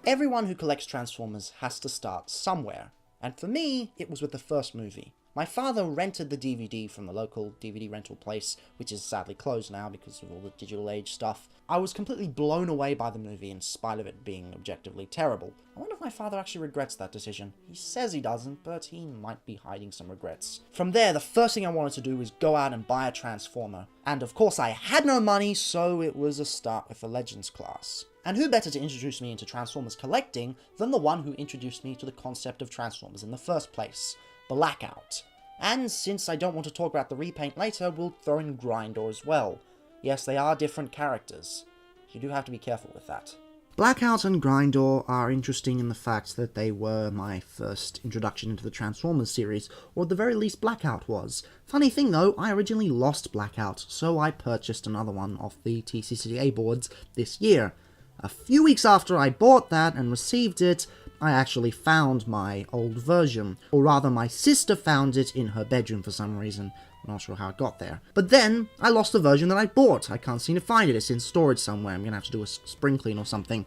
Everyone who collects Transformers has to start somewhere, and for me, it was with the first movie. My father rented the DVD from the local DVD rental place, which is sadly closed now because of all the digital age stuff. I was completely blown away by the movie in spite of it being objectively terrible. I wonder if my father actually regrets that decision. He says he doesn't, but he might be hiding some regrets. From there, the first thing I wanted to do was go out and buy a Transformer. And of course I had no money, so it was a start with the Legends class. And who better to introduce me into Transformers collecting than the one who introduced me to the concept of Transformers in the first place, Blackout. And since I don't want to talk about the repaint later, we'll throw in Grindor as well. Yes, they are different characters. You do have to be careful with that. Blackout and Grindor are interesting in the fact that they were my first introduction into the Transformers series, or at the very least Blackout was. Funny thing though, I originally lost Blackout, so I purchased another one off the TCCA boards this year. A few weeks after I bought that and received it, I actually found my old version, or rather my sister found it in her bedroom for some reason. I'm not sure how it got there. But then, I lost the version that I bought. I can't seem to find it. It's in storage somewhere. I'm going to have to do a spring clean or something.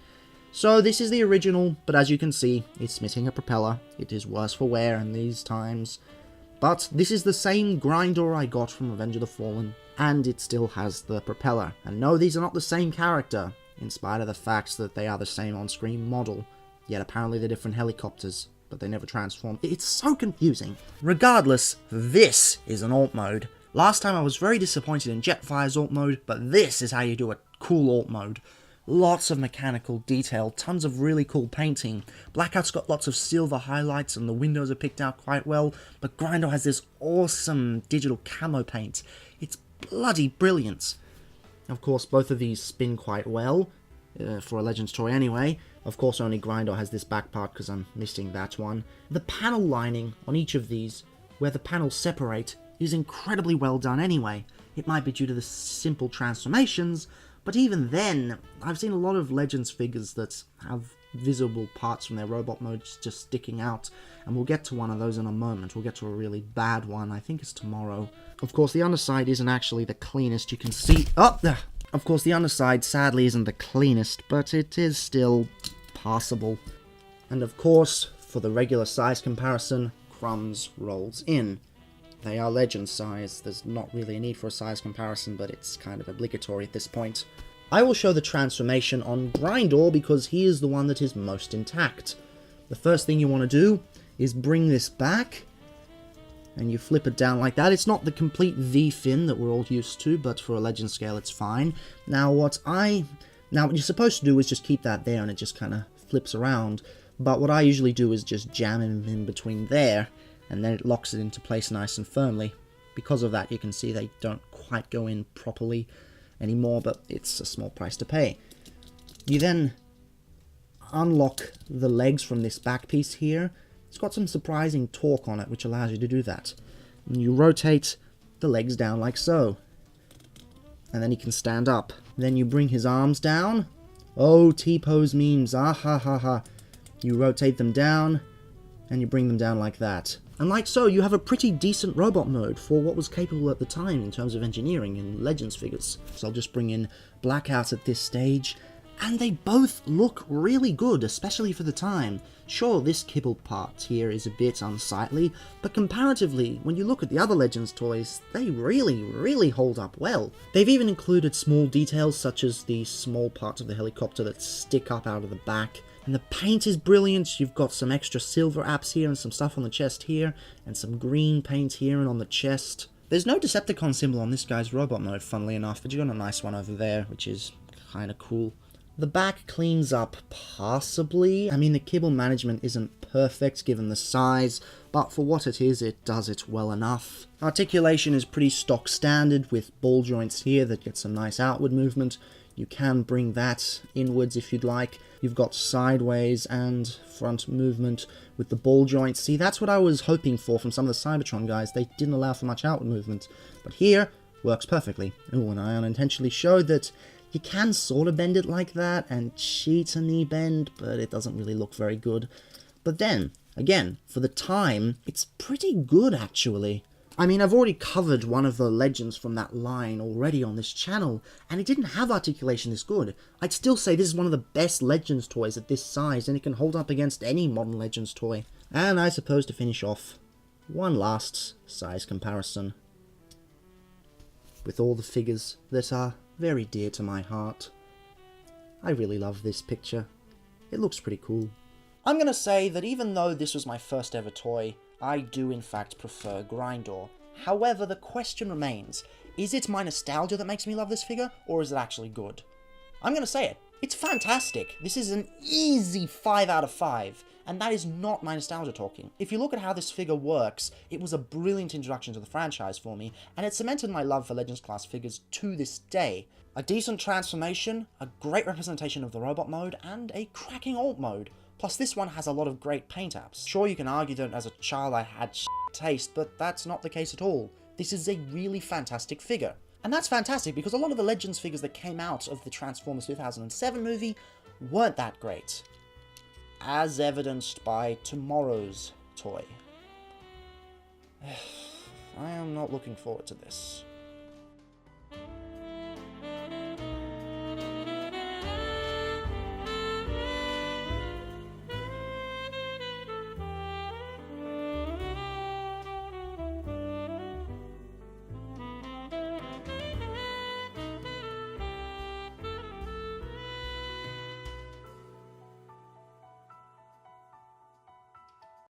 So this is the original, but as you can see, it's missing a propeller. It is worse for wear in these times. But this is the same Grindor I got from Revenge of the Fallen, and it still has the propeller. And no, these are not the same character, in spite of the fact that they are the same on-screen model. Yet apparently they're different helicopters, but they never transform. It's so confusing. Regardless, this is an alt mode. Last time I was very disappointed in Jetfire's alt mode, but this is how you do a cool alt mode. Lots of mechanical detail, tons of really cool painting. Blackout's got lots of silver highlights and the windows are picked out quite well, but Grindor has this awesome digital camo paint. It's bloody brilliant. Of course, both of these spin quite well, for a Legends toy anyway. Of course, only Grindor has this back part because I'm missing that one. The panel lining on each of these, where the panels separate, is incredibly well done anyway. It might be due to the simple transformations, but even then, I've seen a lot of Legends figures that have visible parts from their robot modes just sticking out, and we'll get to one of those in a moment. We'll get to a really bad one, I think it's tomorrow. Of course, the underside isn't actually the cleanest. You can see... Oh! Of course, the underside sadly isn't the cleanest, but it is still passable. And of course, for the regular size comparison, crumbs rolls in. They are Legend size. There's not really a need for a size comparison, but it's kind of obligatory at this point. I will show the transformation on Grindor because he is the one that is most intact. The first thing you want to do is bring this back, and you flip it down like that. It's not the complete V-fin that we're all used to, but for a Legend scale it's fine. Now what you're supposed to do is just keep that there and it just kind of flips around, but what I usually do is just jam him in between there, and then it locks it into place nice and firmly. Because of that, you can see they don't quite go in properly anymore, but it's a small price to pay. You then unlock the legs from this back piece here. It's got some surprising torque on it, which allows you to do that. And you rotate the legs down like so. And then he can stand up. Then you bring his arms down. Oh, T-pose memes, ah ha ha ha. You rotate them down, and you bring them down like that. And like so, you have a pretty decent robot mode for what was capable at the time in terms of engineering in Legends figures. So I'll just bring in Blackout at this stage. And they both look really good, especially for the time. Sure, this kibble part here is a bit unsightly, but comparatively, when you look at the other Legends toys, they really hold up well. They've even included small details such as the small parts of the helicopter that stick up out of the back. And the paint is brilliant. You've got some extra silver apps here and some stuff on the chest here, and some green paint here and on the chest. There's no Decepticon symbol on this guy's robot mode, funnily enough, but you got a nice one over there, which is kinda cool. The back cleans up passably. I mean, the kibble management isn't perfect given the size, but for what it is, it does it well enough. Articulation is pretty stock standard with ball joints here that get some nice outward movement. You can bring that inwards if you'd like. You've got sideways and front movement with the ball joints. See, that's what I was hoping for from some of the Cybertron guys. They didn't allow for much outward movement, but here, works perfectly. Ooh, and I unintentionally showed that you can sort of bend it like that and cheat a knee bend, but it doesn't really look very good. But then, again, for the time, it's pretty good actually. I mean, I've already covered one of the legends from that line already on this channel, and it didn't have articulation this good. I'd still say this is one of the best Legends toys at this size, and it can hold up against any modern Legends toy. And I suppose to finish off, one last size comparison with all the figures that are very dear to my heart. I really love this picture. It looks pretty cool. I'm gonna say that even though this was my first ever toy, I do in fact prefer Grindor. However, the question remains, is it my nostalgia that makes me love this figure, or is it actually good? I'm gonna say it. It's fantastic. This is an easy 5 out of 5, and that is not my nostalgia talking. If you look at how this figure works, it was a brilliant introduction to the franchise for me, and it cemented my love for Legends class figures to this day. A decent transformation, a great representation of the robot mode, and a cracking alt mode. Plus this one has a lot of great paint apps. Sure, you can argue that as a child I had taste, but that's not the case at all. This is a really fantastic figure. And that's fantastic because a lot of the Legends figures that came out of the Transformers 2007 movie weren't that great. As evidenced by tomorrow's toy. I am not looking forward to this.